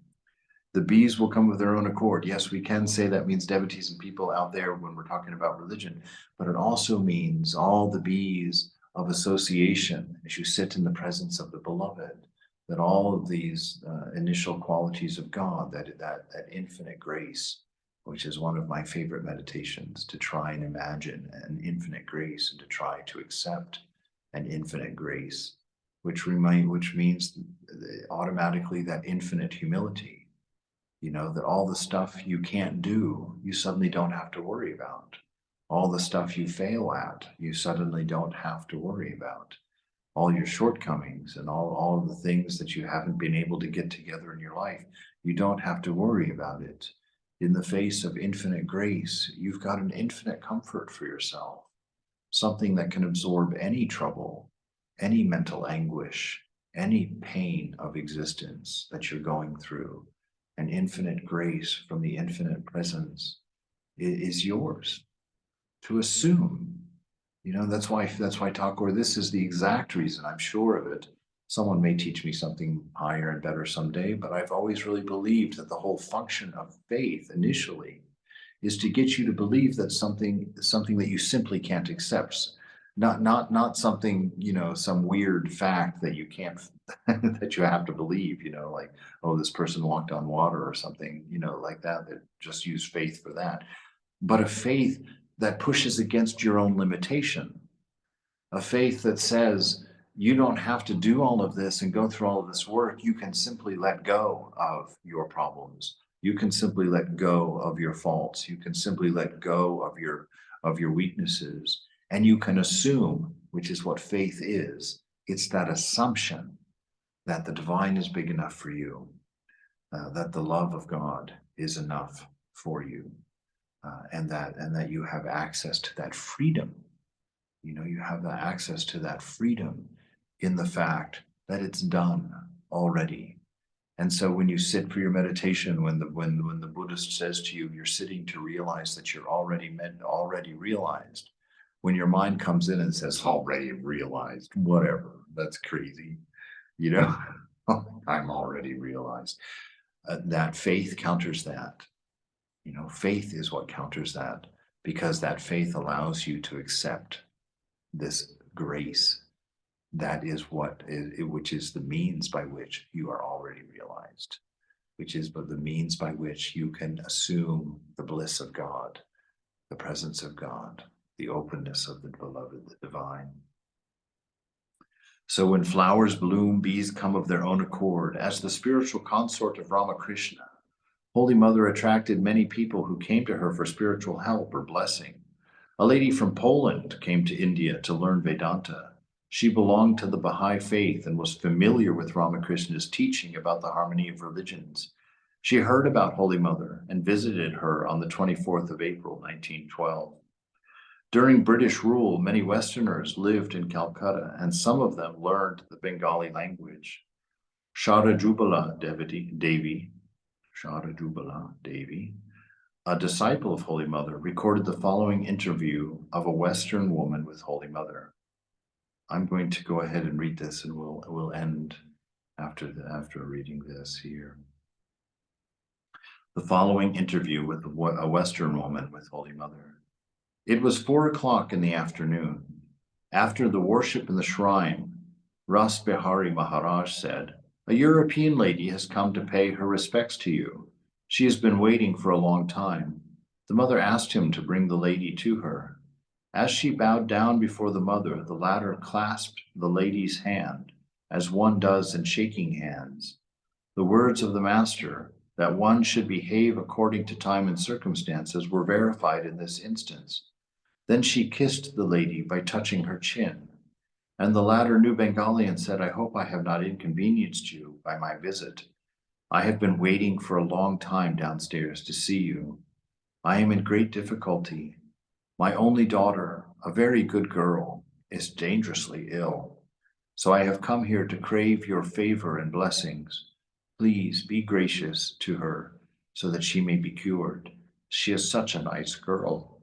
the bees will come of their own accord. Yes, we can say that means devotees and people out there when we're talking about religion, but it also means all the bees of association as you sit in the presence of the beloved, that all of these initial qualities of God, that infinite grace, which is one of my favorite meditations, to try and imagine an infinite grace and to try to accept an infinite grace, which means automatically that infinite humility. You know, that all the stuff you can't do, you suddenly don't have to worry about. All the stuff you fail at, you suddenly don't have to worry about. All your shortcomings and all of the things that you haven't been able to get together in your life, you don't have to worry about it. In the face of infinite grace, you've got an infinite comfort for yourself, something that can absorb any trouble, any mental anguish, any pain of existence that you're going through. An infinite grace from the infinite presence is yours to assume. You know, that's why Thakur, this is the exact reason, I'm sure of it. Someone may teach me something higher and better someday, but I've always really believed that the whole function of faith initially is to get you to believe that something that you simply can't accept. Not something, you know, some weird fact that you can't that you have to believe, you know, like, oh, this person walked on water or something, you know, like that just use faith for that. But a faith that pushes against your own limitation, a faith that says You don't have to do all of this and go through all of this work. You can simply let go of your problems. You can simply let go of your faults. You can simply let go of your weaknesses. And you can assume, which is what faith is, it's that assumption that the divine is big enough for you, that the love of God is enough for you, and that you have access to that freedom. You know, you have the access to that freedom in the fact that it's done already. And so when you sit for your meditation, when the Buddhist says to you, you're sitting to realize that you're already realized. When your mind comes in and says, already realized, whatever, that's crazy. You know, I'm already realized. That faith counters that. You know, faith is what counters that, because that faith allows you to accept this grace. That is which is the means by which you are already realized, which is but the means by which you can assume the bliss of God, the presence of God, the openness of the beloved, the divine. So when flowers bloom, bees come of their own accord. As the spiritual consort of Ramakrishna, Holy Mother attracted many people who came to her for spiritual help or blessing. A lady from Poland came to India to learn Vedanta. She belonged to the Baha'i faith and was familiar with Ramakrishna's teaching about the harmony of religions. She heard about Holy Mother and visited her on the 24th of April, 1912. During British rule, many Westerners lived in Calcutta, and some of them learned the Bengali language. Sarada Devi, a disciple of Holy Mother, recorded the following interview of a Western woman with Holy Mother. I'm going to go ahead and read this, and we'll end after reading this here. The following interview with a Western woman with Holy Mother. It was 4 o'clock in the afternoon. After the worship in the shrine, Ras Behari Maharaj said, "A European lady has come to pay her respects to you. She has been waiting for a long time." The mother asked him to bring the lady to her. As she bowed down before the mother, the latter clasped the lady's hand, as one does in shaking hands. The words of the master, that one should behave according to time and circumstances, were verified in this instance. Then she kissed the lady by touching her chin, and the latter knew Bengali and said, "I hope I have not inconvenienced you by my visit. I have been waiting for a long time downstairs to see you. I am in great difficulty. My only daughter, a very good girl, is dangerously ill. So I have come here to crave your favor and blessings. Please be gracious to her so that she may be cured. She is such a nice girl.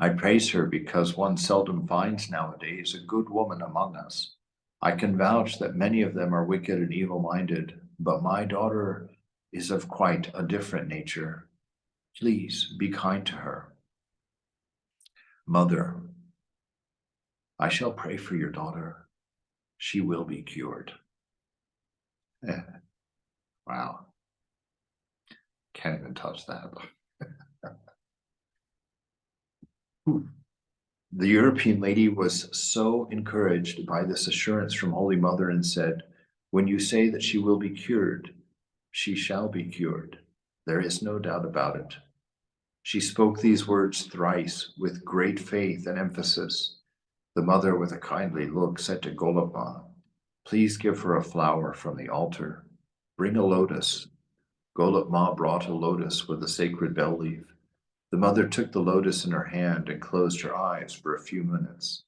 I praise her because one seldom finds nowadays a good woman among us. I can vouch that many of them are wicked and evil-minded, but my daughter is of quite a different nature. Please be kind to her." Mother, I shall pray for your daughter. She will be cured. Wow. Can't even touch that. The European lady was so encouraged by this assurance from Holy Mother and said, "When you say that she will be cured, she shall be cured. There is no doubt about it." She spoke these words thrice with great faith and emphasis. The mother, with a kindly look, said to Golapa, "Please give her a flower from the altar. Bring a lotus." Golap Ma brought a lotus with a sacred bell leaf. The mother took the lotus in her hand and closed her eyes for a few minutes.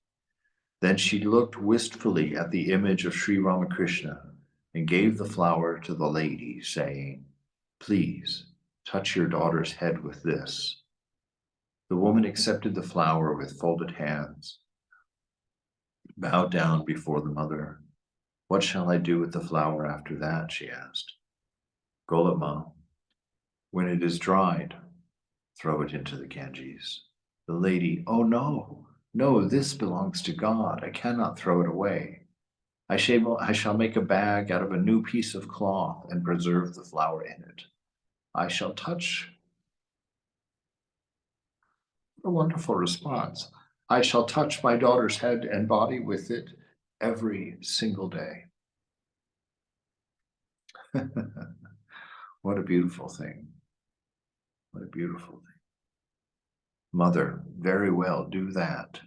Then she looked wistfully at the image of Sri Ramakrishna and gave the flower to the lady, saying, "Please touch your daughter's head with this." The woman accepted the flower with folded hands, bowed down before the mother. "What shall I do with the flower after that?" she asked. Golap Ma, "When it is dried, throw it into the Ganges." The lady, "Oh no, no, this belongs to God. I cannot throw it away. I shall make a bag out of a new piece of cloth and preserve the flower in it. I shall touch," a wonderful response, "I shall touch my daughter's head and body with it every single day. What a beautiful thing. What a beautiful thing. Mother, very well, do that.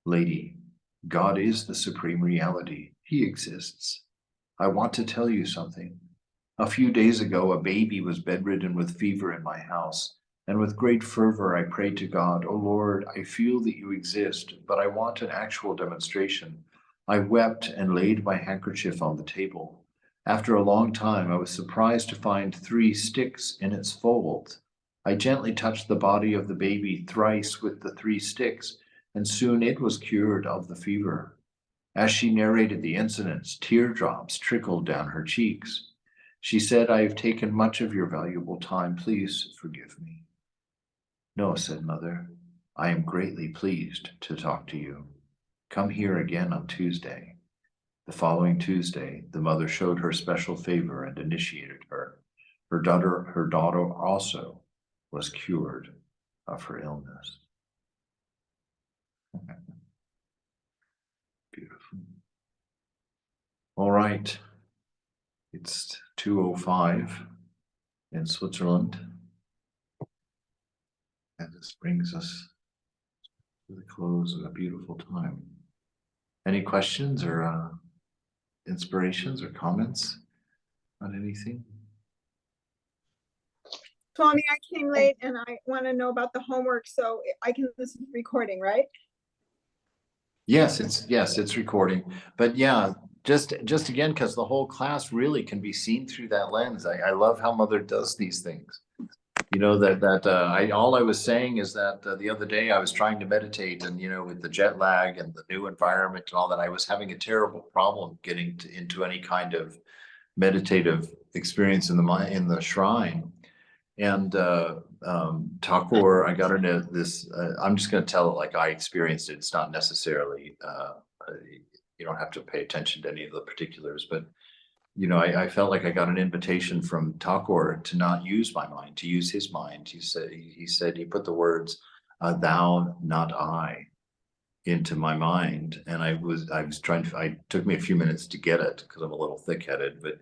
Lady, God is the supreme reality. He exists. I want to tell you something. A few days ago, a baby was bedridden with fever in my house, and with great fervor I prayed to God, "O Lord, I feel that you exist, but I want an actual demonstration." I wept and laid my handkerchief on the table. After a long time, I was surprised to find 3 sticks in its folds. I gently touched the body of the baby thrice with the 3 sticks, and soon it was cured of the fever. As she narrated the incidents, teardrops trickled down her cheeks. She said, "I have taken much of your valuable time. Please forgive me." "No," said Mother. "I am greatly pleased to talk to you. Come here again on Tuesday." The following Tuesday, the mother showed her special favor and initiated her. Her daughter also was cured of her illness. Beautiful. All right. It's 2:05 in Switzerland. And this brings us to the close of a beautiful time. Any questions or inspirations or comments on anything? Swami, I came late and I want to know about the homework, so I can listen to the recording, right? Yes, it's recording. But yeah, just again, because the whole class really can be seen through that lens. I love how Mother does these things. You know, all I was saying is that the other day I was trying to meditate, and you know, with the jet lag and the new environment and all that, I was having a terrible problem getting into any kind of meditative experience in the shrine. And Thakur, I got into this. I'm just going to tell it like I experienced it. It's not necessarily. You don't have to pay attention to any of the particulars, but you know, I felt like I got an invitation from Thakur to not use my mind, to use his mind. He said he put the words "thou, not I" into my mind, and I was trying to. It took me a few minutes to get it because I'm a little thick-headed, but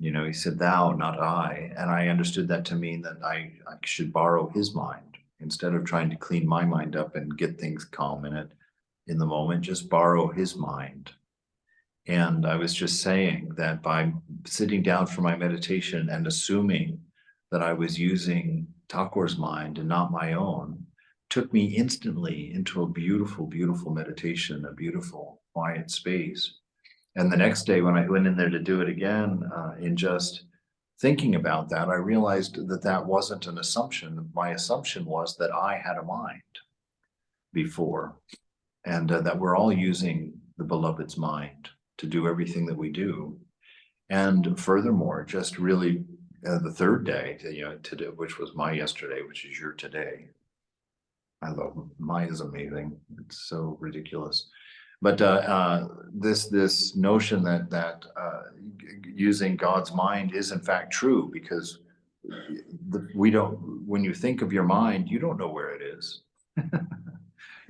you know, he said "thou, not I," and I understood that to mean that I should borrow his mind instead of trying to clean my mind up and get things calm in the moment. Just borrow his mind. And I was just saying that by sitting down for my meditation and assuming that I was using Thakur's mind and not my own, took me instantly into a beautiful, beautiful meditation, a beautiful, quiet space. And the next day, when I went in there to do it again, in just thinking about that, I realized that that wasn't an assumption. My assumption was that I had a mind before, and that we're all using the beloved's mind to do everything that we do. And furthermore, just really the third day, you know, today, which was my yesterday, which is your today. I love mine is amazing. It's so ridiculous. But this notion that using God's mind is in fact true, because we don't. When you think of your mind, you don't know where it is.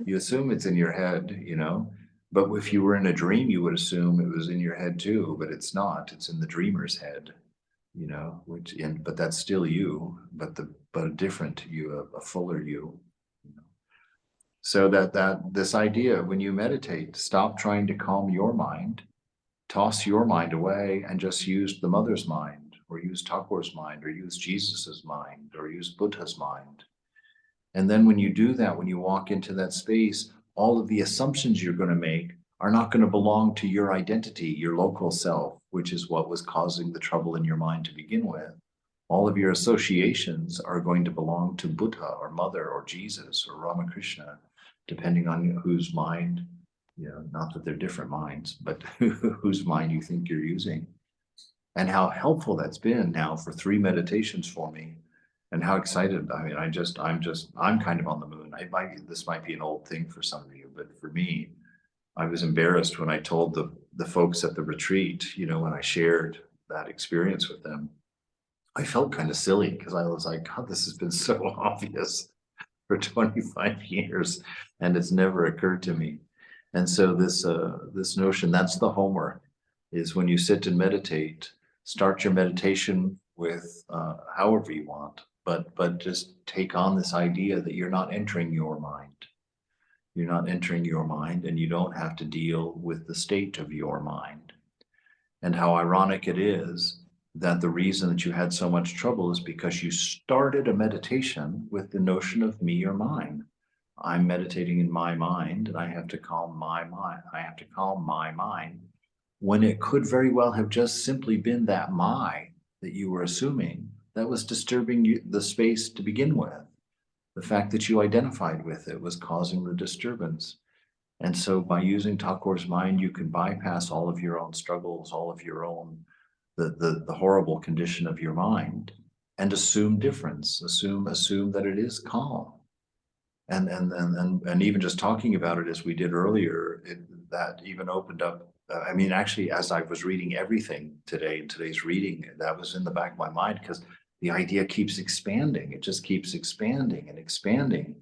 You assume it's in your head, you know. But if you were in a dream, you would assume it was in your head too. But it's not. It's in the dreamer's head, you know. But that's still you, but a different you, a fuller you. So that this idea, when you meditate, stop trying to calm your mind, toss your mind away, and just use the mother's mind, or use Thakur's mind, or use Jesus's mind, or use Buddha's mind. And then when you do that, when you walk into that space, all of the assumptions you're going to make are not going to belong to your identity, your local self, which is what was causing the trouble in your mind to begin with. All of your associations are going to belong to Buddha or Mother or Jesus or Ramakrishna, depending on whose mind, you know, not that they're different minds, but whose mind you think you're using. And how helpful that's been now for 3 meditations for me. And how excited, I mean, I'm kind of on the moon. This might be an old thing for some of you, but for me, I was embarrassed when I told the folks at the retreat, you know, when I shared that experience with them. I felt kind of silly because I was like, God, this has been so obvious for 25 years and it's never occurred to me. And so this notion, that's the homework, is when you sit and meditate, start your meditation with however you want, but just take on this idea that you're not entering your mind. You're not entering your mind, and you don't have to deal with the state of your mind. And how ironic it is that the reason that you had so much trouble is because you started a meditation with the notion of me or mine. I'm meditating in my mind, and I have to calm my mind. I have to calm my mind, when it could very well have just simply been that that you were assuming that was disturbing you, the space to begin with. The fact that you identified with it was causing the disturbance. And so by using Thakur's mind, you can bypass all of your own struggles, all of your own, the horrible condition of your mind, and assume difference, assume that it is calm. And even just talking about it as we did earlier, that even opened up. I mean, actually, as I was reading everything today, in today's reading, that was in the back of my mind, because the idea keeps expanding. It just keeps expanding and expanding,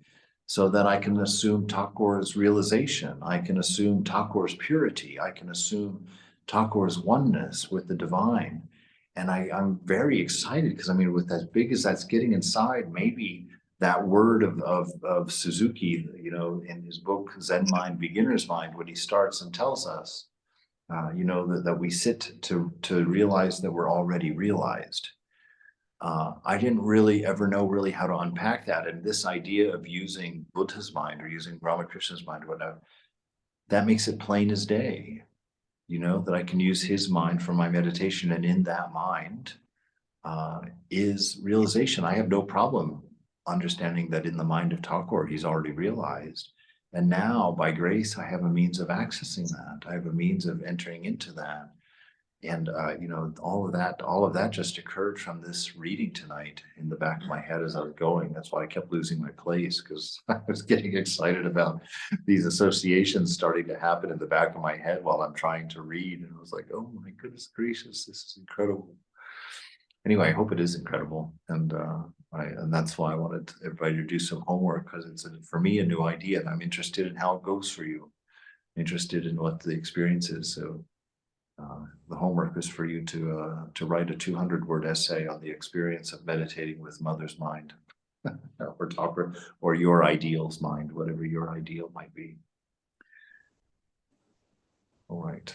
so that I can assume Thakur's realization. I can assume Thakur's purity. I can assume Thakur's oneness with the divine. And I'm very excited, because I mean, with as big as that's getting inside, maybe that word of Suzuki, you know, in his book, Zen Mind, Beginner's Mind, when he starts and tells us, you know, that we sit to realize that we're already realized. I didn't really ever know really how to unpack that. And this idea of using Buddha's mind or using Ramakrishna's mind, or whatever, that makes it plain as day, you know, that I can use his mind for my meditation. And in that mind is realization. I have no problem understanding that in the mind of Thakur, he's already realized. And now, by grace, I have a means of accessing that. I have a means of entering into that. And, you know, all of that just occurred from this reading tonight in the back of my head as I was going. That's why I kept losing my place, because I was getting excited about these associations starting to happen in the back of my head while I'm trying to read. And I was like, oh my goodness gracious, this is incredible. Anyway, I hope it is incredible. And that's why I wanted everybody to do some homework, because it's, for me, a new idea, and I'm interested in how it goes for you, interested in what the experience is. So the homework is for you to write a 200-word essay on the experience of meditating with Mother's mind, or Thakur, or your ideal's mind, whatever your ideal might be. All right.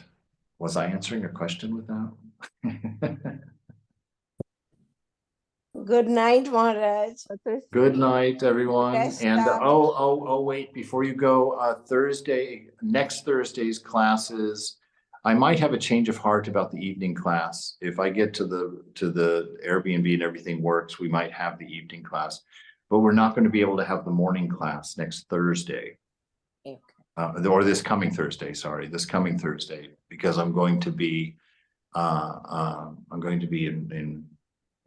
Was I answering a question with that? Good night, Maharaj. Good night, everyone. Best And luck. wait, before you go, next Thursday's classes, I might have a change of heart about the evening class. If I get to the Airbnb and everything works, we might have the evening class, but we're not going to be able to have the morning class next Thursday. Okay. Or this coming Thursday, sorry, this coming Thursday, because I'm going to be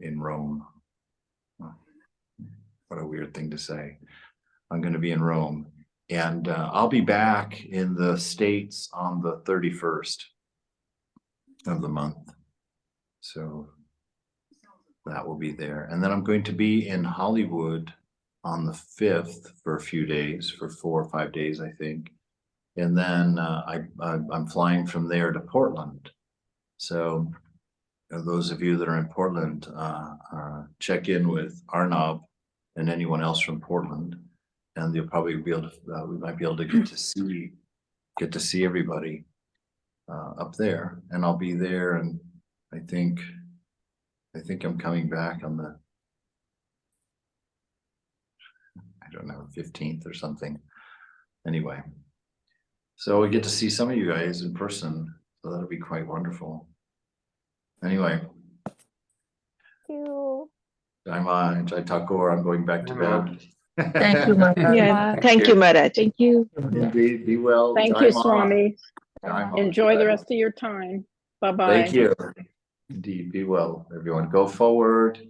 in Rome. What a weird thing to say. I'm going to be in Rome, and I'll be back in the States on the 31st of the month. So that will be there. And then I'm going to be in Hollywood on the 5th for a few days, for 4 or 5 days, I think. And then I'm flying from there to Portland. So those of you that are in Portland, check in with Arnab and anyone else from Portland, and you'll probably be able to, we might be able to get to see everybody up there. And I'll be there, and I think I'm coming back on the, I don't know, 15th or something. Anyway, so we get to see some of you guys in person, so that'll be quite wonderful. Anyway. Thank you. Jai Thakur, I'm going back to bed. Thank you, Maharaj. Yeah, thank you, Maharaj. Thank you. Indeed, be well. Thank Jai you, Ma. Swami. Jai Ma. Enjoy the rest of your time. Bye-bye. Thank you. Indeed, be well, everyone. Go forward.